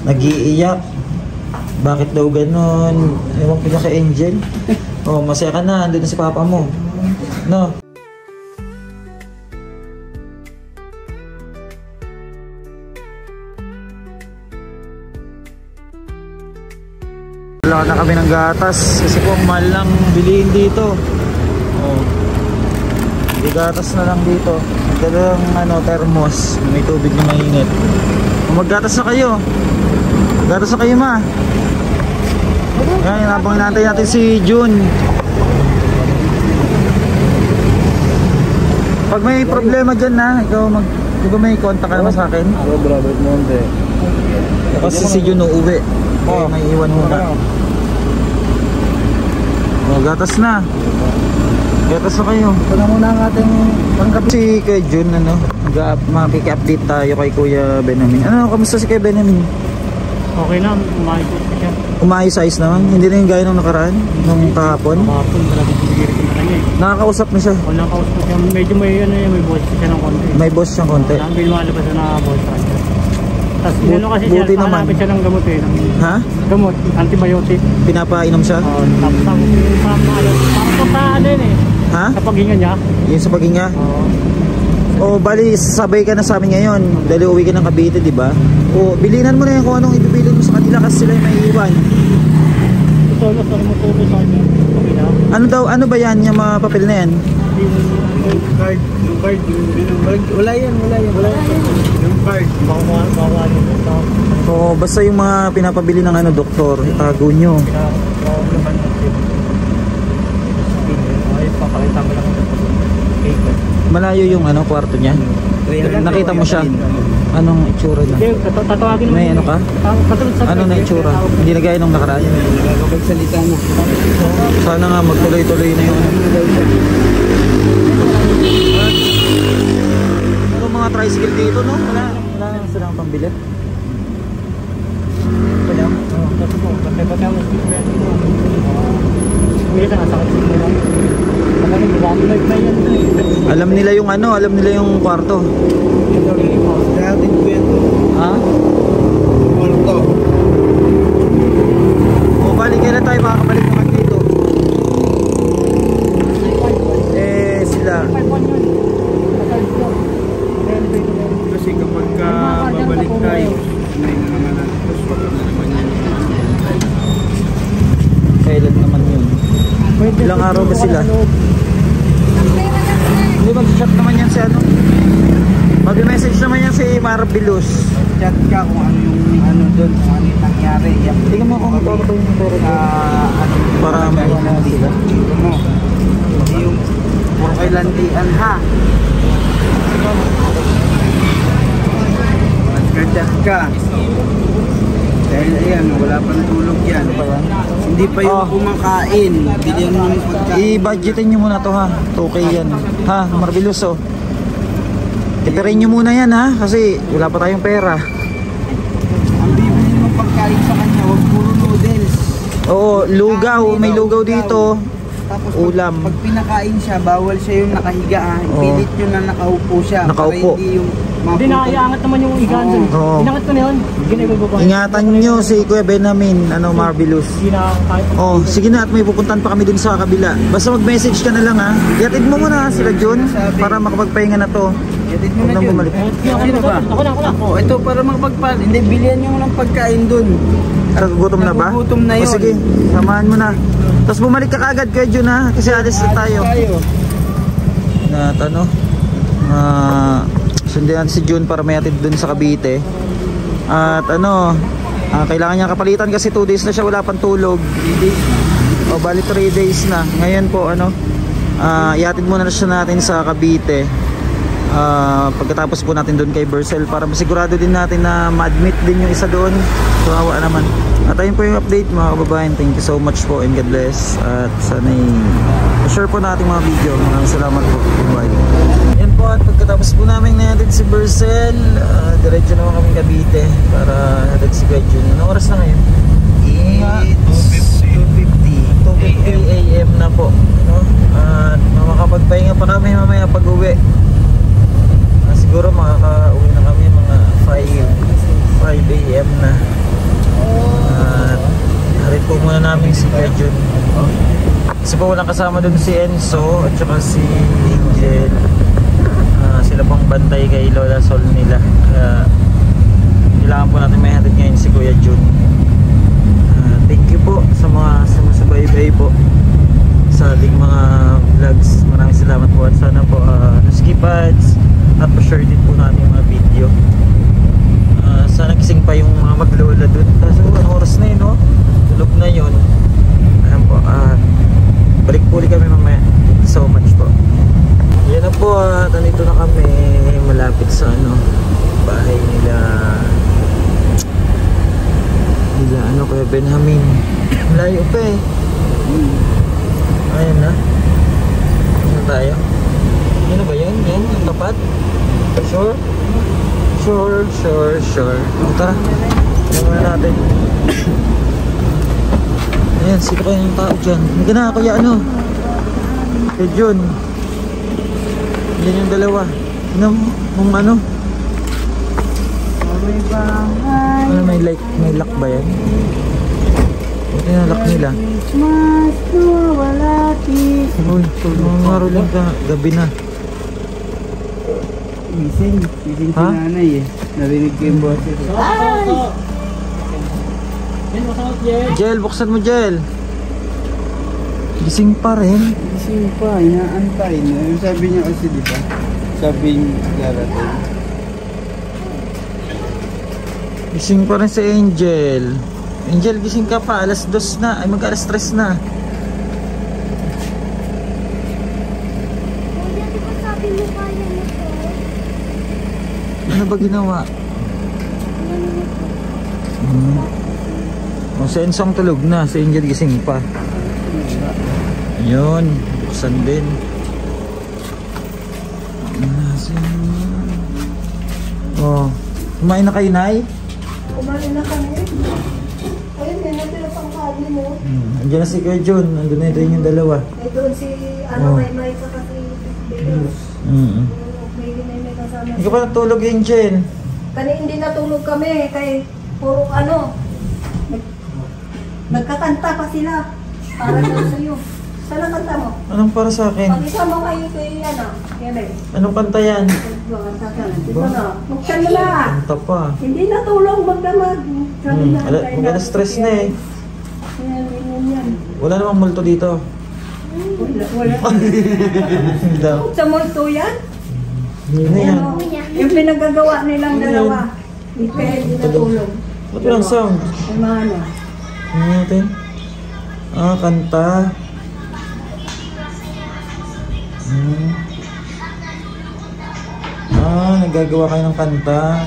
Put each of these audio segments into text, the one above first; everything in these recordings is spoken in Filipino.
Nag-iiyak. Bakit daw ganon? Ewan ko niya kay Angel. Oh, masaya ka na. Andun na si papa mo. No? Wala na kami ng gatas. Kasi po ang mahal lang bilihin dito. Oh. Di gatas na lang dito. Magdalang thermos. May tubig na mainit. Maggatas na kayo. Gatas na kayo, ma. Yan, habang natin si June. Pag may problema dyan na, ikaw may contact ka naman sa akin. Robert Monte. Kasi si June uuwi. May iwan muna. Gatas na. Gatas na kayo. Ito na muna ang ating panggabi. Si kay June, makiki-update tayo kay Kuya Benjamin. Kamusta si Kuya Benjamin? Okay na, umayos siya. Umayos naman? Hindi na yung gaya nung nakaraan? Nung kahapon? Kahapon, talagang pumigiri ko na kanya eh. Nakakausap na siya? O, nakakausap ko siya. Medyo may boss siya ng konti. May boss siyang konti? Hindi lumalabas na boss sa kanya. Tapos kasi siya, buti naman. hanapin siya ng gamot eh. Ha? Gamot, antibiotic. Pinapainom siya? Oo, tapos parang sa yun eh. Ha? Sa paghinga niya. Yung sa paghinga? Oo. O bali, sabay ka na sa amin ngayon dahil uwi ka ng Cavite, di ba? O bilinan mo na yan kung anong ipibilin mo sa kanila kasi sila yung may iwan. Ito, motor sa kanya. Okay na. Ano ba yan, yung mga papel na yan? Yung card. Wala yan. Yung card. Baka O basta yung mga pinapabili ng doktor, itago nyo. Papakita mo lang ito. Malayo yung kwarto niya? Nakita mo siya? Anong itsura na? Tatawagin mo. May ka? Ano na itsura? Hindi na gaya nung nakaraan. Nagkakagsalita na. Sana nga magtuloy-tuloy na yun. Pero mga tricycle dito, no? Wala silang pambili. Wala. Pati mo. Alam nila yung kwarto. Ha? O balik, kailan tayo makakabalik naman dito? Sila. Kasi kapag babalik tayo, may naman Kailan naman yun? Ilang araw ba sila? Hindi, mag-chat naman yan si mag-message naman yan si Marbilus. Chat ka kung ano yung doon, kung ano yung nangyari. Tingnan mo kung ito yung motor para may sila. Hindi yung puro kay landian ha. Mag-chat ka. Dahil ayan, wala pang tulog yan. Hindi pa yung kumakain. Bilhin mo yung pagkain. I-budgetin nyo muna to ha. 2K yan. Ha, Marbilus oh. Tipirin nyo muna yan ha. Kasi wala pa tayong pera. Ang bibili mo pagkain sa kanya, huwag puro noodles. Oo, lugaw. May lugaw dito. Tapos ulam. Pag pinakain siya, bawal siya yung nakahiga ha. Pilit yun na nakaupo siya. Nakaupo. Para hindi yung hindi naiangat naman yung higaan dun. Inangat ko na yun. Ingatan nyo si Kuya Benjamin, Marbilus. Sige na, at may pupuntahan pa kami dun sa kabila. Basta mag-message ka na lang ha. Iatid mo muna sila Jun para makapagpahinga na to. Iatid mo na Jun. bumalik. Sino ba? Ako na. Ito para makapagpahinga. Hindi, bilihan nyo ng pagkain dun. Nagugutom na ba? Nagugutom na yun. Sige, samahan mo na. Tapos bumalik ka kagad Kuya Jun ha. Kasi alis na tayo. At sundihan si June para may atid dun sa Cavite. At kailangan niya kapalitan kasi 2 days na siya wala pang tulog. 3 days na. O bali 3 days na. Ngayon po iatid muna na siya natin sa Cavite. Pagkatapos po natin dun kay Bercel para masigurado din natin na ma-admit din yung isa doon. Kawawa naman. At ayun po yung update mga kababayan. Thank you so much po and God bless. At sana'y share po natin mga video. Maraming salamat po. Bye. Yan po at pagkatapos po namin natin si Bercel, diretso naman kami Cavite para natin si Kuya Jun. Anong oras na ngayon? It's 2:50 AM na po. At makakapagpahinga pa kami mamaya pag uwi. Siguro makaka-uwi na kami mga 5 AM na. At harit po muna namin si Kuya Jun. Kasi po walang kasama dun si Enzo at saka si Angel. Sila pong bantay kay Lola Sol nila. Kaya kailangan po natin may hatid ngayon si Kuya Jun. Thank you po sa mga sumusubaybay po sa ating mga vlogs. Maraming salamat po at sana po skip ads at pa-share din po natin yung mga video. Sana gising pa yung mga maglola dun. Kaso anong oras na yun, no? Tulog na yun. Ayan po, balik po ulit kami mamaya. Thank you so much po. Yan na po, nandito na kami malapit sa bahay nila Kuya Benjamin. Malayo pa eh. Ayan na. Ano tayo? Ano ba yun? Yan? Yung tapat? Sure? Sure. Tara. Ayan muna natin. Ayan, sino kayo yung tao dyan? Hindi na, Kuya Kuya Jun. Yan yung dalawa. May lock ba yan? Ito yung lock nila. Uy, mga maruling ka. Gabi na. Gising si nanay eh. Narinig ko yung boses. Jel, buksan mo Jel. Gising pa rin. Gising pa, inaantay. Sabi niya kasi diba? Sabi niya darating. Gising pa rin si Angel. Angel, gising ka pa. Alas 2 na. Ay, mag-alas 3 na. Ano ba ginawa? Si Ensong tulog na. Si Angel gising pa. Yun. Buksan din. Kumain na kayo, Nay? Kumain na kami. Ayun, may natira pang kami mo. Andiyan na si Kuya Jun. Andun na rin yung dalawa. May doon si, may sa kasi Belos. May kasama. Hindi ka pa natulog, Angel? Hindi natulog kami. Kay puro nagkakanta pa sila. Para daw sa'yo. Saan ang kanta mo? Anong para sa akin? Pag-isa mo kay Anong kanta yan? Ito na. Buksan mo na. Kanta pa. Hindi natulog magdamag. Mag-alas stress na eh. Wala namang multo dito. Wala. Sa multo yan? Ano yan? Yung pinagagawa nilang dalawa. Hindi natulog. Ba't walang sound? Ay mga Ano natin? Kanta. Nagagawa kayo ng kanta.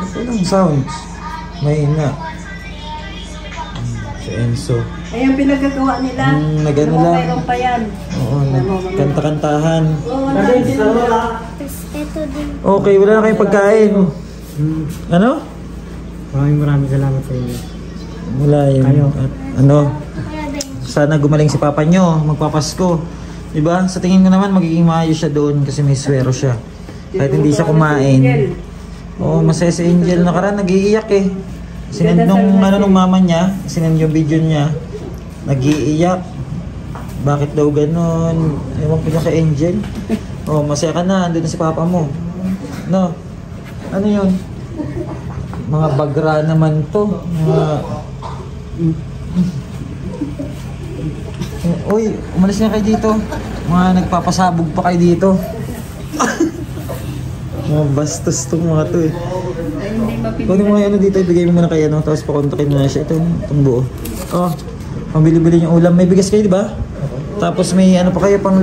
Ito lang sounds. May ina. Si Enzo. Ay, yung pinagagawa nila. Nagano lang. Mayroon pa yan. Oo, nagkanta-kantahan. Ito din. Okay, wala na kayong pagkain. Ano? Maraming salamat sa inyo. Wala yun. At sana gumaling si papa nyo, magpapasko. Diba? Sa tingin ko naman magiging maayos siya doon kasi may swero siya. Kahit hindi siya kumain. Oo, masaya si Angel. Nakaraan nag-iiyak eh. Sinend nung mama niya, sinend yung video niya. Nag-iiyak. Bakit daw ganon? Ewan ko niya kay Angel. Oh, masaya ka na. Andun na si papa mo. No? Ano yun? Mga bagra naman to. Uy, umalis na kayo dito. Mga nagpapasabog pa kayo dito. Mga bastos tong mga to eh. Kunin mo yung dito, ibigay mo muna kayo tapos pakontakin mo na siya. Itong buo. Oh, pambili-bili yung ulam. May bigas kayo, di ba? Tapos may pa kayo pang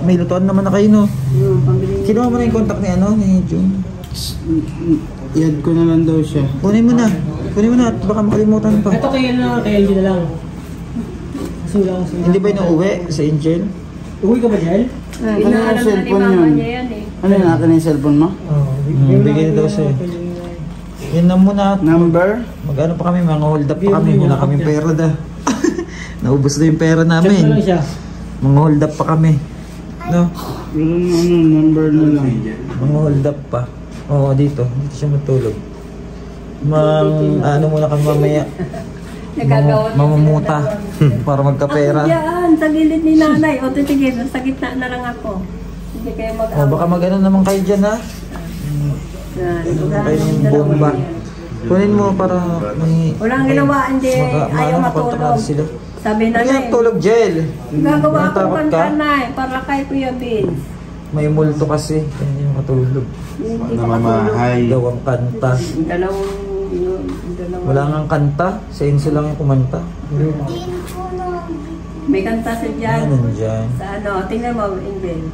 may lutuan naman na kayo, no? Kinuha mo na yung contact ni June. I-add ko na lang daw siya. Kunin mo na at baka makalimutan pa. Ito kay Angel na lang. Hindi ba inuuwi sa Angel? Uwi ka ba, Jel? Ano yung cellphone yun? Ano yung akin yung cellphone mo? Bigay daw siya. Yun na muna. Number? Mag-ano pa kami, mga hold up pa kami. Wala kaming pera da. Naubos na yung pera namin. Mga hold up pa kami. No? Yung number na lang. Mga hold up pa. Oo, dito. Dito siya matulog. Ano muna kami mamaya. Mamumuta. Para magkapera. Ako yan, sa gilid ni nanay. O titigil, sa gitna na lang ako. Hindi kayo mag-away. Baka mag-ano naman kayo dyan ha. Kayo yung bomba. Kunin mo para may... Walang ginawa, hindi. Ayaw matulog. Sila. Sabi na Ano tulog, Jel? gagawa ko Takot kanta ka? na para kay Kuya Vince. May multo kasi. Kaya hindi matulog. Hindi ko matulog. Namamahay. Gawang kanta. Dalawang... Wala nga kanta. Sa Enzo lang yung kumanta. May kanta sa dyan. Ano dyan? Sa ano, tingnan mo, Invel.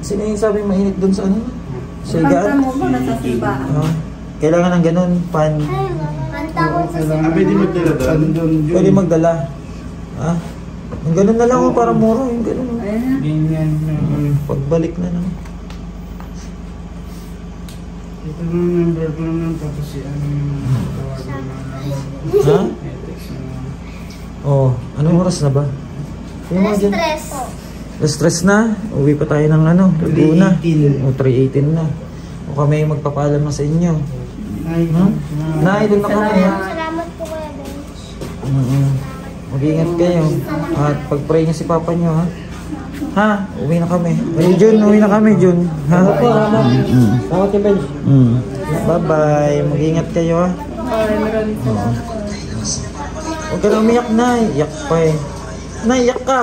Sino yung sabi mainit dun sa ano? Sa Kanta higaan? mo ba sa simbahan? Kailangan ng ganun. Pan. Pwede magdala doon. Pwede magdala. Ha? Yung ganun na lang oh, para mura. Yung ganun. Oh. Ayan na. Ganyan. Pagbalik na lang. Ito na number ko lang tapos si ano Ha? Oh, anong oras na ba? Yung mga dyan. Stress na. Uwi pa tayo ng ano, Laguna. 3:18. O 3:18 na. O kami magpapaalam na sa inyo. Ay, Nay, doon na kami ha. Salamat po Kuya Bench. Mag-iingat kayo. At pag-pray niyo si Papa niyo ha. Ha? Uwi na kami. Ay, Jun, uwi na kami, Jun. Ha? Salamat Kuya Bench. Bye-bye. Mag-iingat kayo ha. Ay, maraming salamat. Huwag ka na umiyak, Nay. Iyak pa eh. Nay, iyak ka.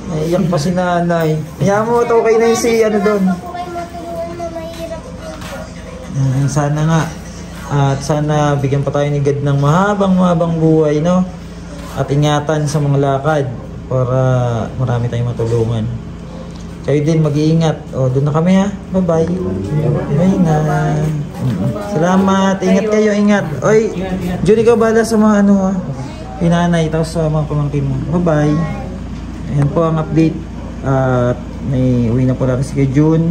Naiyak pa si nanay. Hayaan mo, okay na yun si ano doon. Ako kayo matulungan na mahirap po. Sana nga. At sana bigyan pa tayo ni God ng mahabang buhay, no? At ingatan sa mga lakad para marami tayong matulungan. Kayo din mag-iingat. O, doon na kami ha. Bye-bye. Bye na. Salamat. Ingat kayo, ingat. Oy, Jun, ikaw bala sa mga ano ha. Pinanay, tapos sa mga pamangkin mo. Bye-bye. Ayan po ang update. At may uwi na po natin si Jun.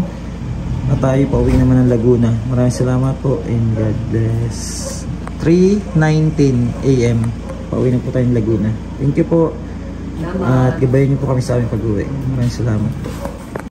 At tayo pa uwi naman ng Laguna. Maraming salamat po and God bless. 3:19 AM. Pauwi na po tayong Laguna. Thank you po. At gabayan niyo po kami sa aming pag-uwi. Maraming salamat po.